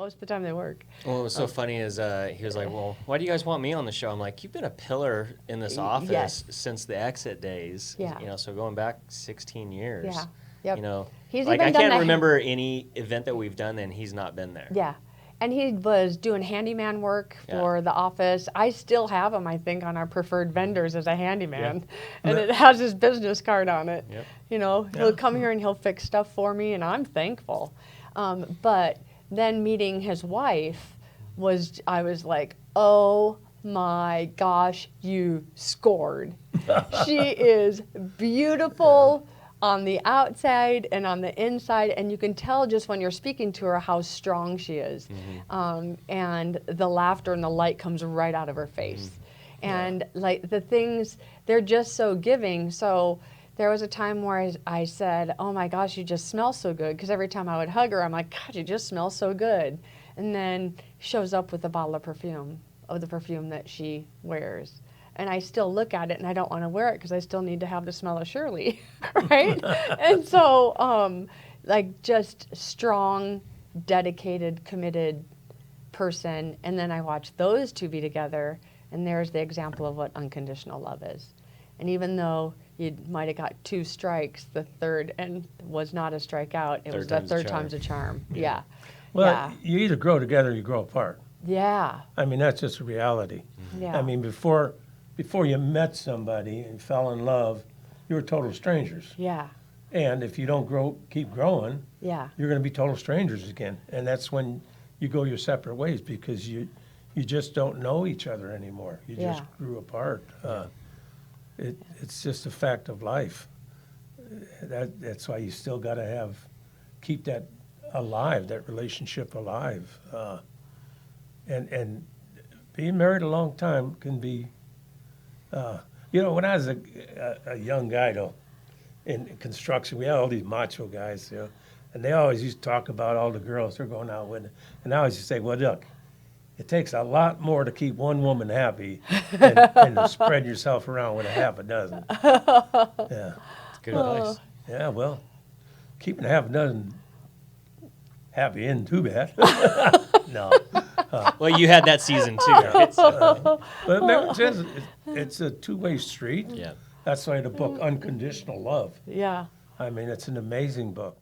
most of the time they work. Well, what was so funny is he was like, well, why do you guys want me on the show? I'm like, you've been a pillar in this office Yes. since the exit days. Yeah. You know, so going back 16 years. Yeah. Yep. You know, He's like even I done can't the remember any event that we've done and he's not been there. Yeah. And he was doing handyman work for the office. I still have him, I think, on our preferred vendors as a handyman. And it has his business card on it. Yep. You know, he'll come here and he'll fix stuff for me, and I'm thankful. But then meeting his wife I was like, oh my gosh, you scored. She is beautiful on the outside and on the inside, and you can tell just when you're speaking to her how strong she is. And the laughter and the light comes right out of her face. And like the things, they're just so giving. So there was a time where I said, oh my gosh, you just smell so good. Because every time I would hug her, I'm like, God, you just smell so good. And then shows up with a bottle of the perfume that she wears. And I still look at it and I don't want to wear it because I still need to have the smell of Shirley, right? And so, like, just strong, dedicated, committed person. And then I watch those two be together, and there's the example of what unconditional love is. And even though you might have got 2 strikes, the third and was not a strikeout, it was the third time's a charm. Yeah. Well, you either grow together or you grow apart. Yeah. I mean, that's just a reality. Yeah. I mean, before you met somebody and fell in love, you were total strangers. Yeah. And if you don't keep growing, Yeah. you're going to be total strangers again. And that's when you go your separate ways because you just don't know each other anymore. You just grew apart. It's just a fact of life. That's why you still got to keep that alive, that relationship alive. And being married a long time can be, when I was a young guy, though, in construction, we had all these macho guys, and they always used to talk about all the girls they're going out with. And I always used to say, well, look, it takes a lot more to keep one woman happy than to spread yourself around with a half a dozen. Yeah. It's good advice. Yeah, well, keeping a half a dozen happy isn't too bad. No. Well, you had that season too, right? So, But remember, it's a two-way street. yeah. That's why the book Unconditional Love. Yeah. I mean, it's an amazing book.